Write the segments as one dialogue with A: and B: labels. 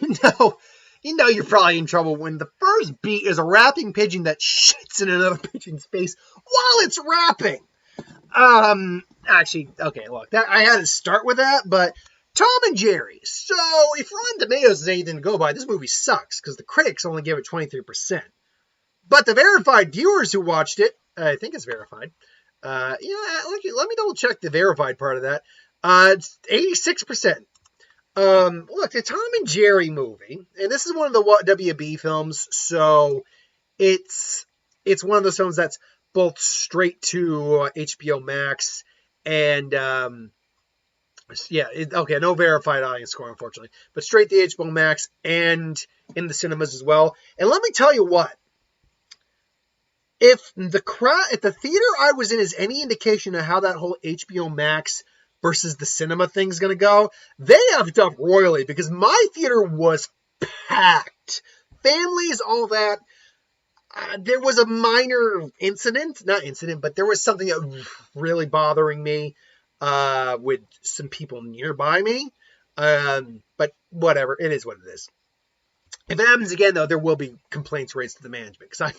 A: know, you're probably in trouble when the first beat is a rapping pigeon that shits in another pigeon's face while it's rapping. Actually, okay, look, I had to start with that, but Tom and Jerry. So, if Rotten Tomatoes is anything to go by, this movie sucks because the critics only give it 23%. But the verified viewers who watched it, I think it's verified. Let me double check the verified part of that. It's 86%. Look, the Tom and Jerry movie, and this is one of the WB films, so it's one of those films that's both straight to HBO Max and no verified audience score, unfortunately, but straight to HBO Max and in the cinemas as well. And let me tell you what, if the theater I was in is any indication of how that whole HBO Max versus the cinema thing's going to go, they effed up royally because my theater was packed. Families, all that. There was a minor but there was something that was really bothering me with some people nearby me. But whatever, it is what it is. If it happens again, though, there will be complaints raised to the management because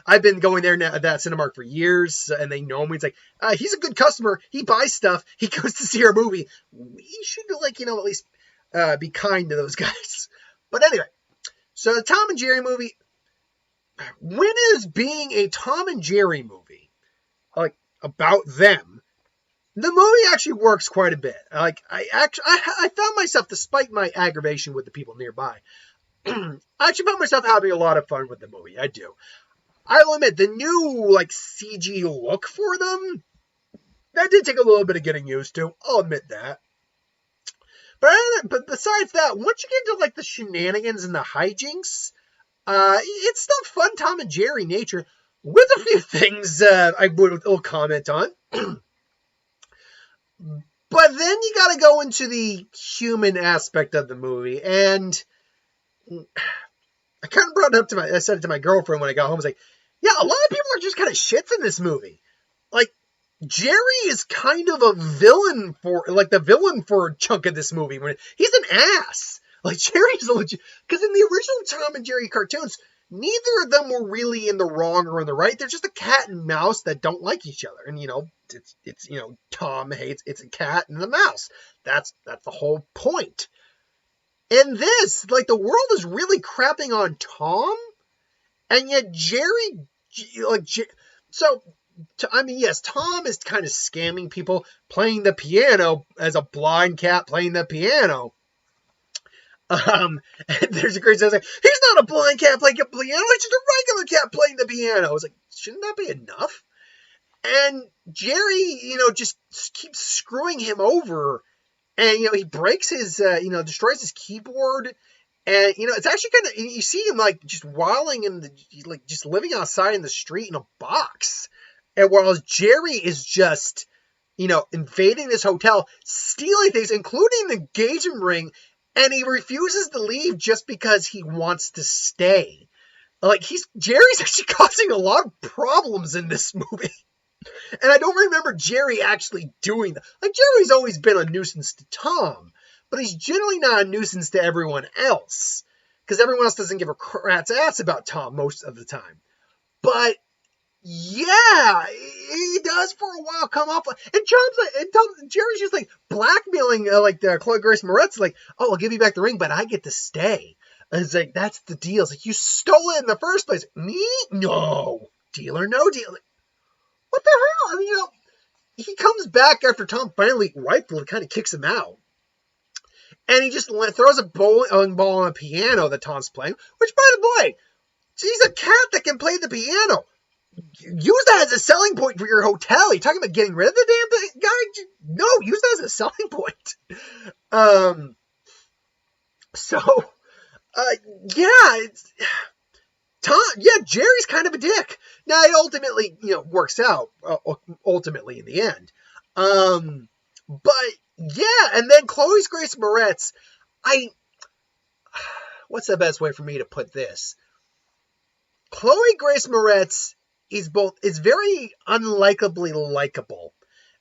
A: I've been going there now, that Cinemark for years, and they know me. It's like he's a good customer. He buys stuff. He goes to see our movie. We should at least be kind to those guys. But anyway, so the Tom and Jerry movie. When is being a Tom and Jerry movie like about them? The movie actually works quite a bit. Like I found myself, despite my aggravation with the people nearby, I actually found myself having a lot of fun with the movie. I do. I'll admit, the new CG look for them, that did take a little bit of getting used to. I'll admit that. But besides that, once you get into the shenanigans and the hijinks, it's still fun Tom and Jerry nature with a few things I will comment on. But then you got to go into the human aspect of the movie, and I kind of brought it up I said it to my girlfriend when I got home. I was like, yeah, a lot of people are just kind of shits in this movie. Like, Jerry is kind of a villain for a chunk of this movie. He's an ass. Like, Jerry's a legit, because in the original Tom and Jerry cartoons, neither of them were really in the wrong or in the right. They're just a cat and mouse that don't like each other. And, it's Tom hates, it's a cat and a mouse. That's the whole point. And this, the world is really crapping on Tom, and yet Jerry, yes, Tom is kind of scamming people, playing the piano as a blind cat playing the piano. And there's a great sense he's not a blind cat playing a piano, it's just a regular cat playing the piano. I was like, shouldn't that be enough? And Jerry, just keeps screwing him over. And, he breaks his, destroys his keyboard. And, it's actually kind of, you see him, just wilding in just living outside in the street in a box. And while Jerry is just, invading this hotel, stealing things, including the engagement ring, and he refuses to leave just because he wants to stay. Jerry's actually causing a lot of problems in this movie. And I don't remember Jerry actually doing that. Jerry's always been a nuisance to Tom, but he's generally not a nuisance to everyone else, because everyone else doesn't give a rat's ass about Tom most of the time. But yeah, he does for a while come off, and Jerry's just blackmailing the Chloe Grace Moretz, oh, I'll give you back the ring, but I get to stay. And it's that's the deal. It's you stole it in the first place. Me? No. Deal or no deal. What the hell? I mean, he comes back after Tom finally rightfully kind of kicks him out. And he just throws a bowling ball on a piano that Tom's playing, which, by the way, he's a cat that can play the piano. Use that as a selling point for your hotel. You're talking about getting rid of the damn guy? No, use that as a selling point. Jerry's kind of a dick. Now, it ultimately, works out, ultimately in the end. But, yeah, and then Chloe Grace Moretz, what's the best way for me to put this? Chloe Grace Moretz is very unlikably likable.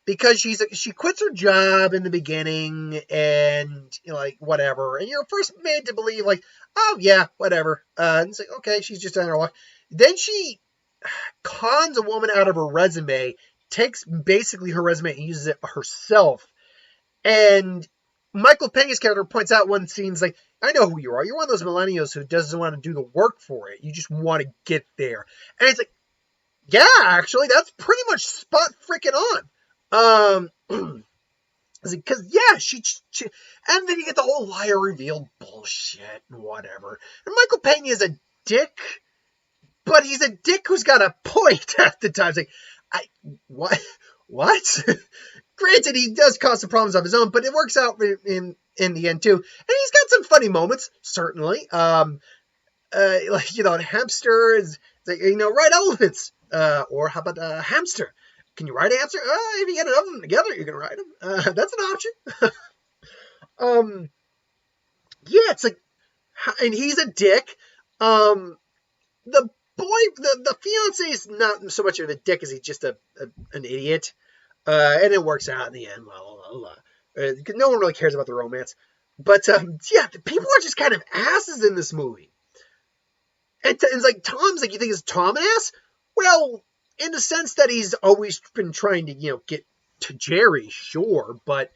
A: because she quits her job in the beginning and like whatever, and you're first made to believe like, oh yeah, whatever. And it's like, okay, she's just on her walk. Then she cons a woman out of her resume, takes basically her resume and uses it herself. And Michael Peña's character points out one scene, like, I know who you are. You're one of those millennials who doesn't want to do the work for it. You just want to get there. And it's like, yeah, actually, that's pretty much spot freaking on. Because, yeah, she, and then you get the whole liar reveal bullshit and whatever. And Michael Peña is a dick, but he's a dick who's got a point at the time. It's like, what? Granted, he does cause some problems of his own, but it works out in the end, too. And he's got some funny moments, certainly. Like, hamster is, like, ride elephants. Or how about a hamster? Can you ride a hamster? If you get enough of them together, you can ride them. That's an option. Yeah, it's like, and he's a dick. The fiance is not so much of a dick as he's just an idiot. And it works out in the end. No one really cares about the romance. But, yeah, people are just kind of asses in this movie. And it's like, Tom's like, you think is Tom an ass? Well, in the sense that he's always been trying to, get to Jerry, sure. But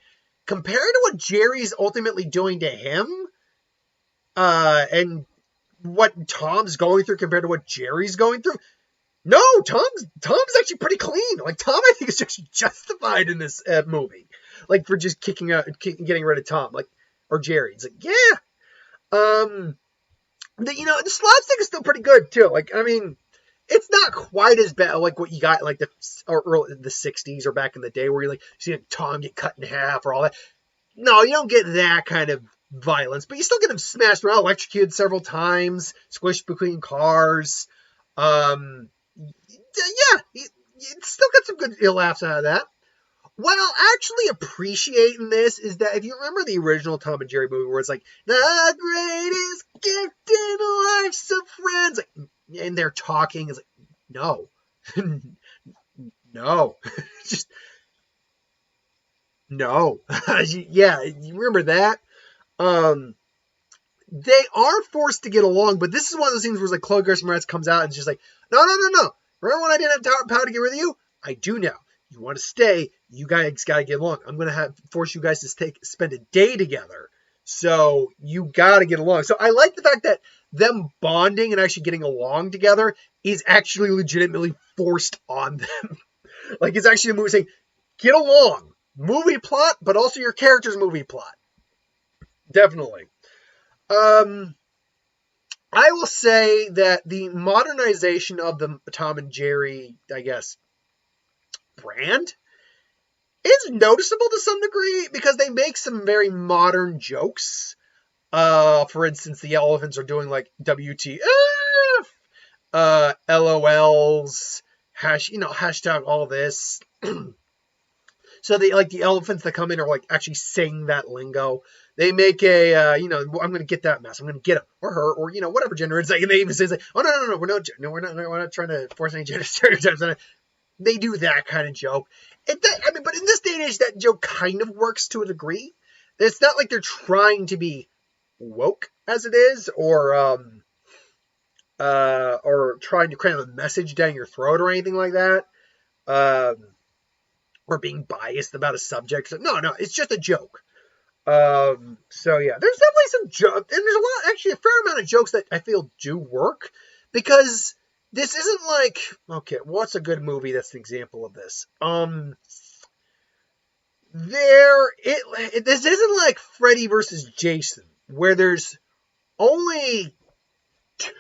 A: compared to what Jerry's ultimately doing to him, and what Tom's going through compared to what Jerry's going through, no, Tom's actually pretty clean. Like, Tom, I think, is actually justified in this movie. Like, for just getting rid of Tom, like, or Jerry. It's like, yeah. The slapstick is still pretty good, too. Like, I mean, it's not quite as bad, like, what you got, like, the 60s or back in the day, where you see Tom get cut in half or all that. No, you don't get that kind of violence, but you still get him smashed around, electrocuted several times, squished between cars. Yeah, you still got some good laughs out of that. What I'll actually appreciate in this is that if you remember the original Tom and Jerry movie where it's like, the greatest gift in life's a friends, like, and they're talking, it's like, no. No. Just, no. Yeah, you remember that? They are forced to get along, but this is one of those things where it's like Chloe Grace Moretz comes out and it's just like, no. Remember when I didn't have power to get rid of you? I do now. You want to stay, you guys got to get along. I'm going to force you guys to spend a day together. So you got to get along. So I like the fact that them bonding and actually getting along together is actually legitimately forced on them. Like, it's actually a movie saying, get along. Movie plot, but also your character's movie plot. Definitely. I will say that the modernization of the Tom and Jerry, I guess, brand is noticeable to some degree because they make some very modern jokes. For instance, the elephants are doing like WTF, LOLs, hashtag all this. So they like the elephants that come in are like actually saying that lingo. They make a, I'm going to get that mess. I'm going to get him or her or, whatever gender it's like. And they even say, like, oh, no, we're not trying to force any gender stereotypes on it. They do that kind of joke. But in this day and age, that joke kind of works to a degree. It's not like they're trying to be woke as it is or trying to cram a message down your throat or anything like that. Or being biased about a subject. No, it's just a joke. So yeah, there's definitely some jokes, and there's a fair amount of jokes that I feel do work, because this isn't like, okay, what's a good movie that's an example of this? This isn't like Freddy versus Jason, where there's only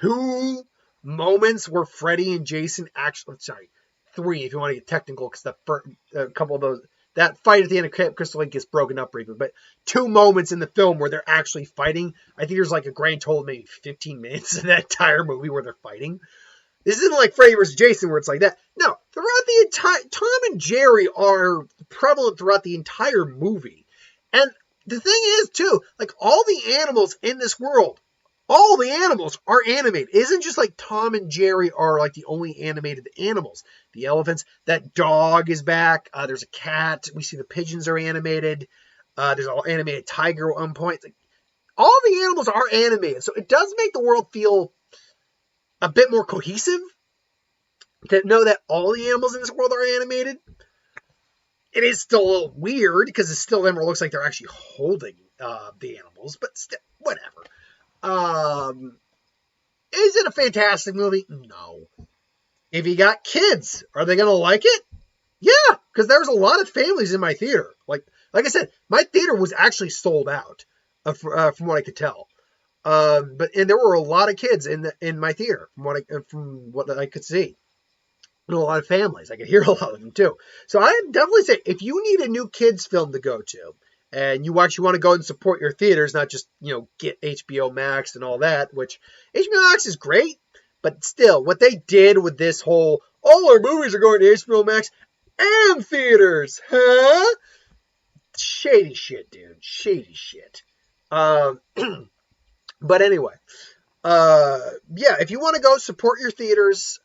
A: 2 moments where Freddy and Jason actually, 3 if you want to get technical, because a couple of those, that fight at the end of Camp Crystal Lake gets broken up briefly, but 2 moments in the film where they're actually fighting. I think there's like a grand total of maybe 15 minutes in that entire movie where they're fighting. This isn't like Freddy vs. Jason where it's like that. No, throughout the entire, Tom and Jerry are prevalent throughout the entire movie. And the thing is, too, like, all the animals in this world all the animals are animated. It isn't just like Tom and Jerry are like the only animated animals. The elephants, that dog is back. There's a cat. We see the pigeons are animated. There's an animated tiger at one point. Like, all the animals are animated, so it does make the world feel a bit more cohesive to know that all the animals in this world are animated. It is still a little weird because it still never looks like they're actually holding the animals, but still, whatever. Is it a fantastic movie? No. If you got kids, are they going to like it? Yeah, because there was a lot of families in my theater. Like I said, my theater was actually sold out, from what I could tell. And there were a lot of kids in my theater from what I could see. And a lot of families. I could hear a lot of them too. So I definitely say if you need a new kids film to go to, and you actually want to go and support your theaters, not just, get HBO Max and all that, which HBO Max is great, but still, what they did with this whole, all our movies are going to HBO Max and theaters, huh? Shady shit, dude. Shady shit. But anyway, if you want to go support your theaters,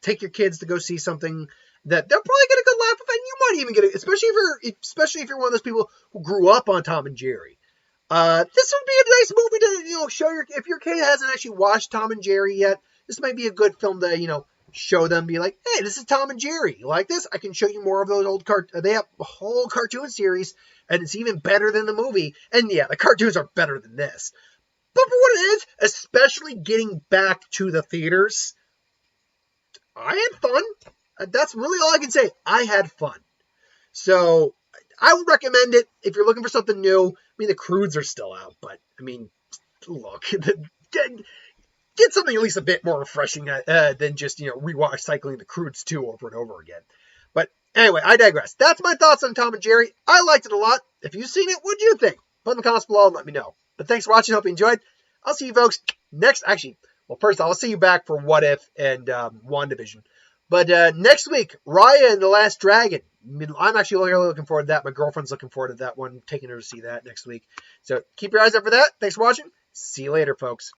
A: take your kids to go see something that they'll probably get a good laugh of, and you might even get it, especially if you're one of those people who grew up on Tom and Jerry. This would be a nice movie to, show if your kid hasn't actually watched Tom and Jerry yet. This might be a good film to, show them, be like, hey, this is Tom and Jerry. You like this? I can show you more of those old they have a whole cartoon series, and it's even better than the movie. And yeah, the cartoons are better than this. But for what it is, especially getting back to the theaters, I had fun. That's really all I can say. I had fun. So I would recommend it if you're looking for something new. I mean, the Croods are still out, but I mean, look, get something at least a bit more refreshing than just, cycling the Croods 2 over and over again. But anyway, I digress. That's my thoughts on Tom and Jerry. I liked it a lot. If you've seen it, what do you think? Put in the comments below and let me know. But thanks for watching. Hope you enjoyed. I'll see you folks next. First I'll see you back for What If and WandaVision. But next week, Raya and the Last Dragon. I'm actually really looking forward to that. My girlfriend's looking forward to that one. I'm taking her to see that next week. So keep your eyes up for that. Thanks for watching. See you later, folks.